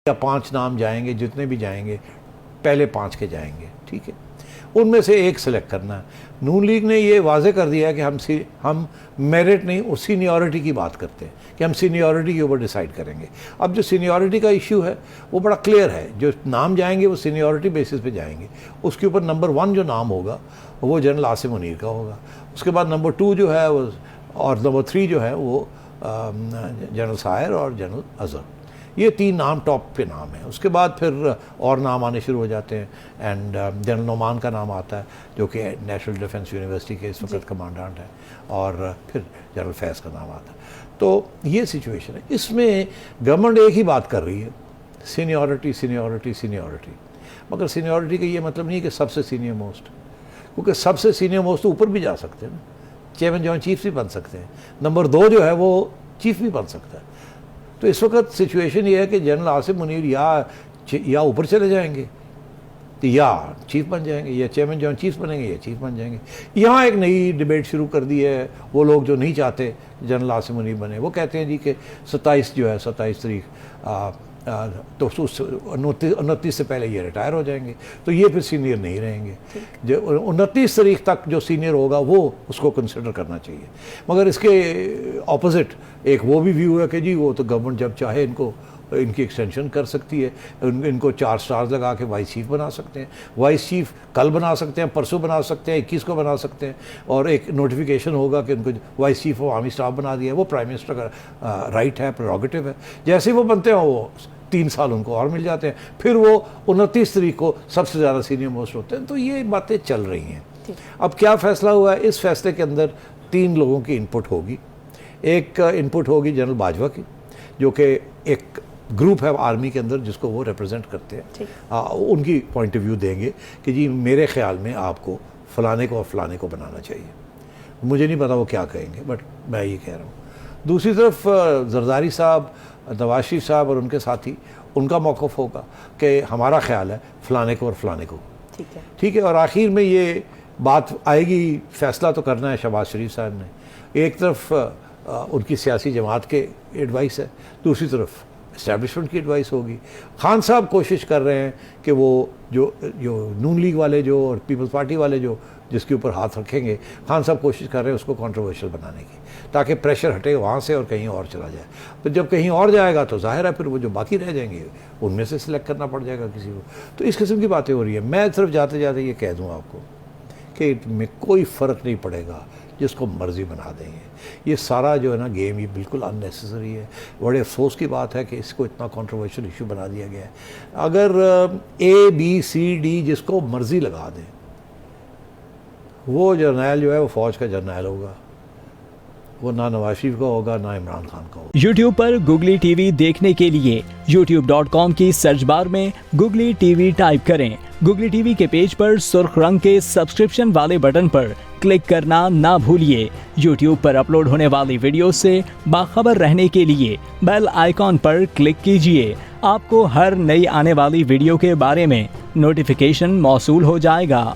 या 5 नाम जाएंगे, जितने भी जाएंगे पहले 5 के जाएंगे, ठीक है। उनमें से एक सिलेक्ट करना है। नून लीग ने ये वाजे कर दिया कि हम मेरिट नहीं, उस सीनियरिटी की बात करते हैं कि हम सीनियरिटी के ऊपर डिसाइड करेंगे। अब जो सीनियरिटी का इशू है वो बड़ा क्लियर है, जो नाम जाएंगे वो सीनियरिटी बेसिस पे जाएंगे। उसके ऊपर नंबर 1 जो नाम होगा वो जनरल आसिम मुनीर का होगा, उसके बाद नंबर 2 जो है वो, और नंबर 3 जो है वो जनरल सायर और जनरल अजहर। ये 3 नाम टॉप पे नाम है। उसके बाद फिर और नाम आने शुरू हो जाते हैं, एंड जनरल नोमान का नाम आता है जो कि नेशनल डिफेंस यूनिवर्सिटी के इस वक्त कमांडेंट है, और फिर जनरल फैज़ का नाम आता है। तो ये सिचुएशन है। इसमें गवर्नमेंट एक ही बात कर रही है, सीनियरिटी सीनियरिटी सीनियरिटी। मगर सीनियरिटी का ये मतलब नहीं कि सबसे सीनियर मोस्ट, क्योंकि सबसे सीनियर मोस्ट तो ऊपर भी जा सकते हैं ना, चेयरमैन जॉइंट चीफ भी बन सकते हैं। नंबर 2 जो है वो चीफ भी बन सकता है। तो इस वक्त सिचुएशन ये है कि जनरल आसिम मुनीर या ऊपर चले जाएंगे, तो या चीफ बन जाएंगे, या चेयरमैन जॉइंट चीफ बनेंगे, या चीफ बन जाएंगे। यहाँ एक नई डिबेट शुरू कर दी है। वो लोग जो नहीं चाहते जनरल आसिम मुनीर बने, वो कहते हैं जी कि 27 तारीख तो 29 से पहले ये रिटायर हो जाएंगे, तो ये फिर सीनियर नहीं रहेंगे। जो 29 तारीख तक जो सीनियर होगा वो उसको कंसिडर करना चाहिए। मगर इसके ऑपोजिट एक वो भी व्यू है कि जी वो तो गवर्नमेंट जब चाहे इनकी एक्सटेंशन कर सकती है, इनको 4 स्टार्स लगा के वाइस चीफ बना सकते हैं। वाइस चीफ कल बना सकते हैं, परसों बना सकते हैं, 21 को बना सकते हैं, और एक नोटिफिकेशन होगा कि उनको vice chief of army staff बना दिया। वो प्राइम मिनिस्टर का राइट है, प्रेरोगेटिव है। जैसे ही वो बनते हैं वो 3 साल उनको और मिल जाते हैं, फिर वो 29 तारीख को सबसे ज़्यादा सीनियर मोस्ट होते हैं। तो ये बातें चल रही हैं। अब क्या फ़ैसला हुआ है, इस फैसले के अंदर 3 लोगों की इनपुट होगी। एक इनपुट होगी जनरल बाजवा की, जो कि एक ग्रुप है आर्मी के अंदर जिसको वो रिप्रेजेंट करते हैं। उनकी पॉइंट ऑफ व्यू देंगे कि जी मेरे ख्याल में आपको फ़लाने को और फ़लाने को बनाना चाहिए। मुझे नहीं पता वो क्या कहेंगे, बट मैं ये कह रहा हूँ। दूसरी तरफ जरदारी साहब, नवाज शरीफ साहब और उनके साथी, उनका मौक़िफ़ होगा कि हमारा ख्याल है फ़लाने को और फ़लाने को, ठीक है। और आखिर में ये बात आएगी, फ़ैसला तो करना है शहबाज शरीफ साहब ने। एक तरफ उनकी सियासी जमात के एडवाइस है, दूसरी तरफ इस्टेब्लिशमेंट की एडवाइस होगी। खान साहब कोशिश कर रहे हैं कि वो जो नून लीग वाले जो और पीपल्स पार्टी वाले जो जिसके ऊपर हाथ रखेंगे, खान साहब कोशिश कर रहे हैं उसको कंट्रोवर्शियल बनाने की, ताकि प्रेशर हटे वहाँ से और कहीं और चला जाए। तो जब कहीं और जाएगा तो जाहिर है फिर वो जो बाकी रह जाएंगे उनमें से सिलेक्ट करना पड़ जाएगा किसी को। तो इस किस्म की बातें हो रही है। मैं सिर्फ जाते जाते ये कह दूँ आपको कि में कोई फ़र्क नहीं पड़ेगा, जिसको मर्ज़ी बना देंगे। ये सारा जो है ना गेम, ये बिल्कुल अननेसेसरी है। बड़े अफसोस की बात है कि इसको इतना कंट्रोवर्शियल इशू बना दिया गया है। अगर ABCD जिसको मर्ज़ी लगा दें, वो जर्नैल जो है वो फ़ौज का जर्नैल होगा, वो ना नवाज शरीफ का होगा ना इमरान खान का होगा। YouTube पर गुगली टीवी देखने के लिए youtube.com की सर्च बार में गुगली टीवी टाइप करें। गुगली टीवी के पेज पर सुर्ख रंग के सब्सक्रिप्शन वाले बटन पर क्लिक करना ना भूलिए। YouTube पर अपलोड होने वाली वीडियो से बाखबर रहने के लिए बेल आइकॉन पर क्लिक कीजिए। आपको हर नई आने वाली वीडियो के बारे में नोटिफिकेशन मौसूल हो जाएगा।